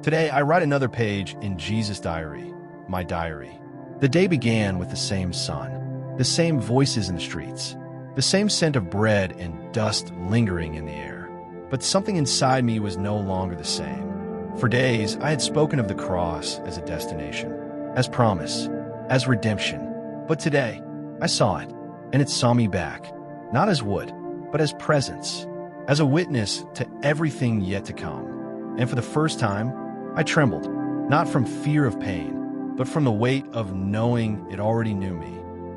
Today, I write another page in Jesus' diary, my diary. The day began with the same sun, the same voices in the streets, the same scent of bread and dust lingering in the air. But something inside me was no longer the same. For days, I had spoken of the cross as a destination, as promise, as redemption. But today, I saw it, and it saw me back, not as wood, but as presence, as a witness to everything yet to come. And for the first time, I trembled, not from fear of pain, but from the weight of knowing it already knew me,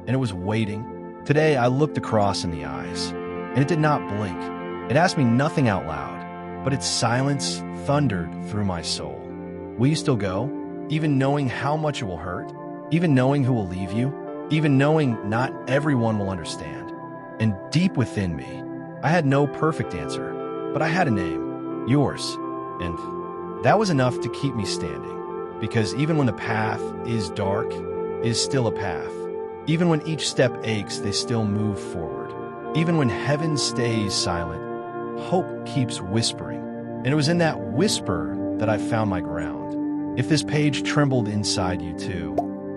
and it was waiting. Today, I looked the cross in the eyes, and it did not blink. It asked me nothing out loud, but its silence thundered through my soul. Will you still go, even knowing how much it will hurt, even knowing who will leave you, even knowing not everyone will understand? And deep within me, I had no perfect answer, but I had a name, yours, and that was enough to keep me standing, because even when the path is dark, it is still a path. Even when each step aches, they still move forward. Even when heaven stays silent, hope keeps whispering. And it was in that whisper that I found my ground. If this page trembled inside you too,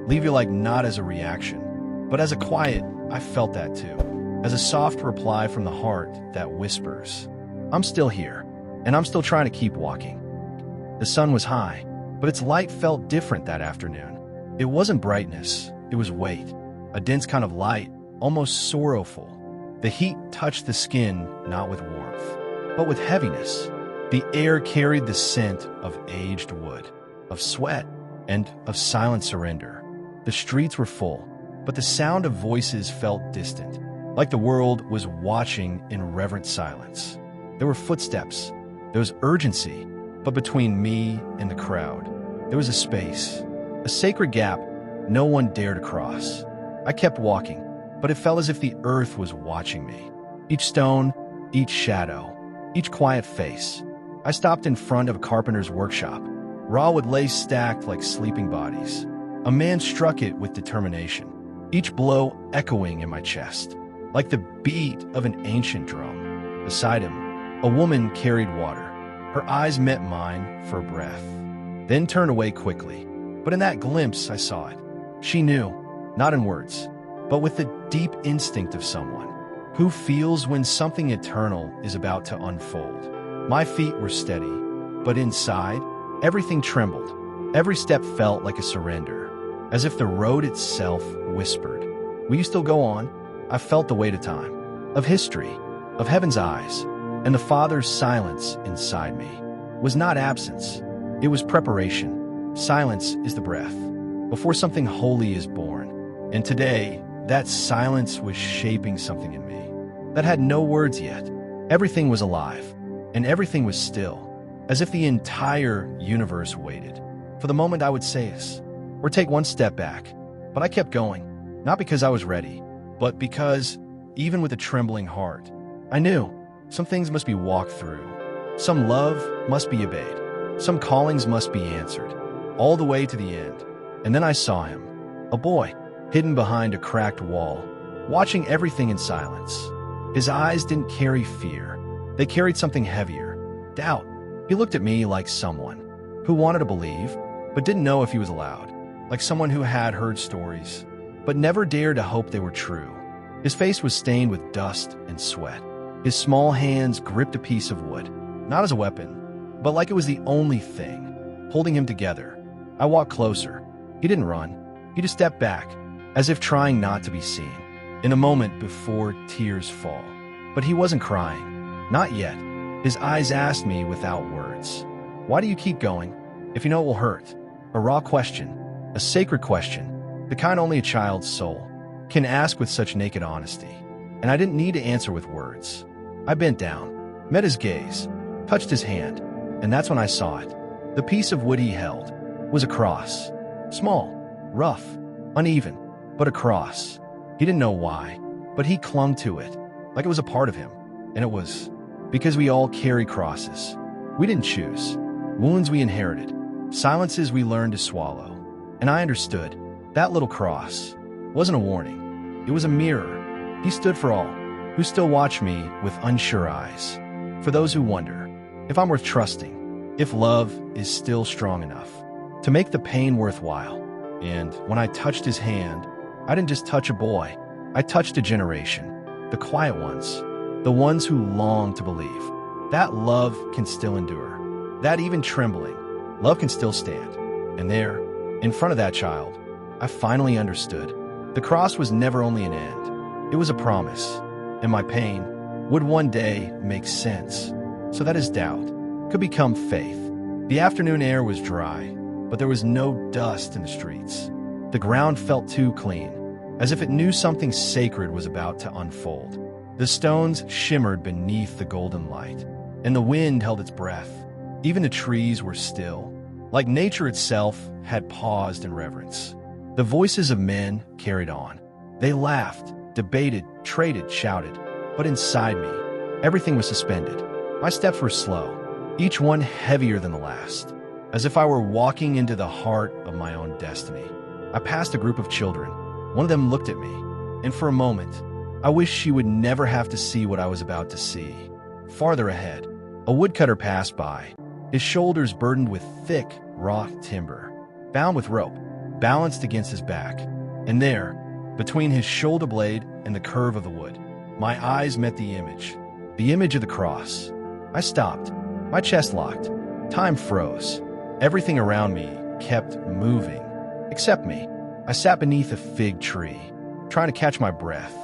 leave your like not as a reaction, but as a quiet, I felt that too, as a soft reply from the heart that whispers, I'm still here, and I'm still trying to keep walking. The sun was high, but its light felt different that afternoon. It wasn't brightness, it was weight, a dense kind of light, almost sorrowful. The heat touched the skin not with warmth, but with heaviness. The air carried the scent of aged wood, of sweat, and of silent surrender. The streets were full, but the sound of voices felt distant, like the world was watching in reverent silence. There were footsteps, there was urgency, but between me and the crowd, there was a space, a sacred gap no one dared to cross. I kept walking, but it felt as if the earth was watching me. Each stone, each shadow, each quiet face. I stopped in front of a carpenter's workshop. Raw wood lay stacked like sleeping bodies. A man struck it with determination, each blow echoing in my chest, like the beat of an ancient drum. Beside him, a woman carried water. Her eyes met mine for a breath, then turned away quickly. But in that glimpse, I saw it. She knew, not in words, but with the deep instinct of someone who feels when something eternal is about to unfold. My feet were steady, but inside, everything trembled. Every step felt like a surrender, as if the road itself whispered, will you still go on? I felt the weight of time, of history, of heaven's eyes, and the Father's silence inside me was not absence. It was preparation. Silence is the breath before something holy is born. And today, that silence was shaping something in me that had no words yet. Everything was alive, and everything was still, as if the entire universe waited for the moment I would say this, or take one step back. But I kept going, not because I was ready, but because, even with a trembling heart, I knew some things must be walked through. Some love must be obeyed. Some callings must be answered, all the way to the end. And then I saw him, a boy, hidden behind a cracked wall, watching everything in silence. His eyes didn't carry fear. They carried something heavier, doubt. He looked at me like someone who wanted to believe, but didn't know if he was allowed. Like someone who had heard stories, but never dared to hope they were true. His face was stained with dust and sweat. His small hands gripped a piece of wood, not as a weapon, but like it was the only thing holding him together. I walked closer. He didn't run. He just stepped back, as if trying not to be seen, in a moment before tears fall. But he wasn't crying. Not yet. His eyes asked me without words, why do you keep going, if you know it will hurt? A raw question, a sacred question, the kind only a child's soul can ask with such naked honesty. And I didn't need to answer with words. I bent down, met his gaze, touched his hand, and that's when I saw it. The piece of wood he held was a cross. Small, rough, uneven, but a cross. He didn't know why, but he clung to it, like it was a part of him. And it was because we all carry crosses. We didn't choose. Wounds we inherited. Silences we learned to swallow. And I understood. That little cross wasn't a warning. It was a mirror. He stood for all who still watch me with unsure eyes. For those who wonder if I'm worth trusting. if love is still strong enough to make the pain worthwhile. And when I touched his hand, I didn't just touch a boy, I touched a generation, the quiet ones, the ones who long to believe that love can still endure, that even trembling, love can still stand. And there, in front of that child, I finally understood. The cross was never only an end, it was a promise, and my pain would one day make sense, so that his doubt could become faith. The afternoon air was dry, but there was no dust in the streets. The ground felt too clean, as if it knew something sacred was about to unfold. The stones shimmered beneath the golden light, and the wind held its breath. Even the trees were still, like nature itself had paused in reverence. The voices of men carried on. They laughed, debated, traded, shouted. But inside me, everything was suspended. My steps were slow, each one heavier than the last, as if I were walking into the heart of my own destiny. I passed a group of children. One of them looked at me, and for a moment, I wished she would never have to see what I was about to see. Farther ahead, a woodcutter passed by, his shoulders burdened with thick, raw timber, bound with rope, balanced against his back. And there, between his shoulder blade and the curve of the wood, my eyes met the image of the cross. I stopped, my chest locked, time froze. Everything around me kept moving, except me. I sat beneath a fig tree, trying to catch my breath.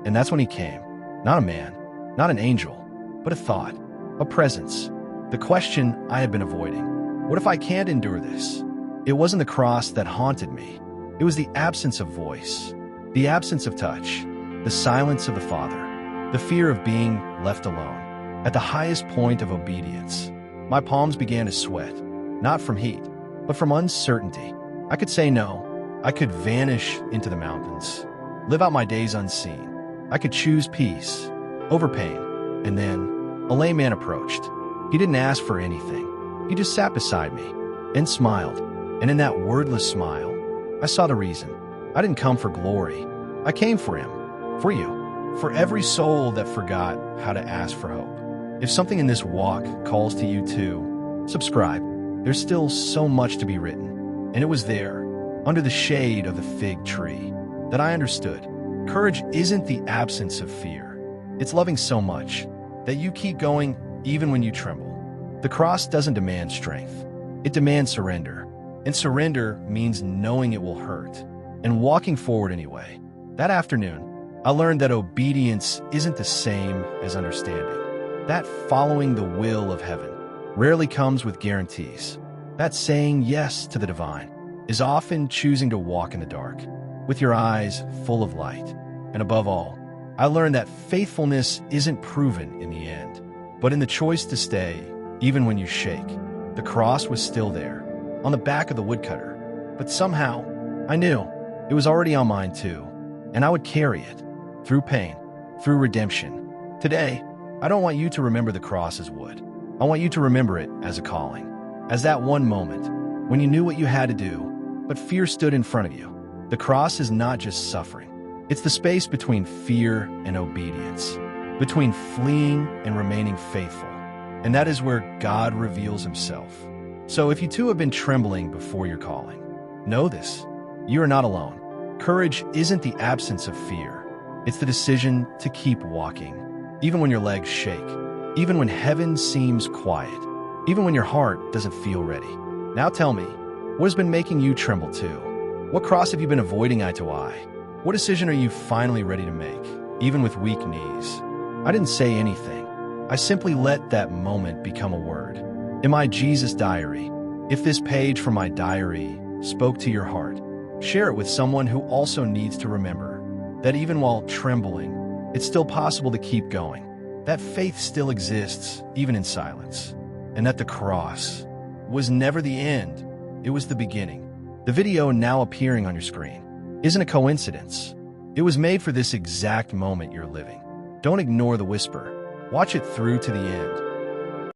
And that's when he came. Not a man, not an angel, but a thought, a presence. The question I had been avoiding. What if I can't endure this? It wasn't the cross that haunted me. It was the absence of voice, the absence of touch, the silence of the Father, the fear of being left alone. At the highest point of obedience, my palms began to sweat, not from heat, but from uncertainty. I could say no. I could vanish into the mountains, live out my days unseen. I could choose peace over pain. And then a lame man approached. He didn't ask for anything. He just sat beside me and smiled. And in that wordless smile, I saw the reason. I didn't come for glory. I came for him, for you, for every soul that forgot how to ask for hope. If something in this walk calls to you too, subscribe. There's still so much to be written. And it was there, under the shade of the fig tree, that I understood. Courage isn't the absence of fear. It's loving so much that you keep going even when you tremble. The cross doesn't demand strength. It demands surrender. And surrender means knowing it will hurt and walking forward anyway. That afternoon, I learned that obedience isn't the same as understanding. That following the will of heaven rarely comes with guarantees. That saying yes to the divine is often choosing to walk in the dark with your eyes full of light. And above all, I learned that faithfulness isn't proven in the end, but in the choice to stay even when you shake. The cross was still there, on the back of the woodcutter, but somehow I knew it was already on mine too, and I would carry it through pain, through redemption. Today, I don't want you to remember the cross as wood. I want you to remember it as a calling, as that one moment when you knew what you had to do, but fear stood in front of you. The cross is not just suffering. It's the space between fear and obedience, between fleeing and remaining faithful. And that is where God reveals himself. So if you too have been trembling before your calling, know this: you are not alone. Courage isn't the absence of fear. It's the decision to keep walking, even when your legs shake, even when heaven seems quiet, even when your heart doesn't feel ready. Now tell me, what has been making you tremble too? What cross have you been avoiding eye to eye? What decision are you finally ready to make, even with weak knees? I didn't say anything. I simply let that moment become a word. In my Jesus diary, if this page from my diary spoke to your heart, share it with someone who also needs to remember that even while trembling, it's still possible to keep going, that faith still exists even in silence, and that the cross was never the end, it was the beginning. The video now appearing on your screen isn't a coincidence. It was made for this exact moment you're living. Don't ignore the whisper. Watch it through to the end.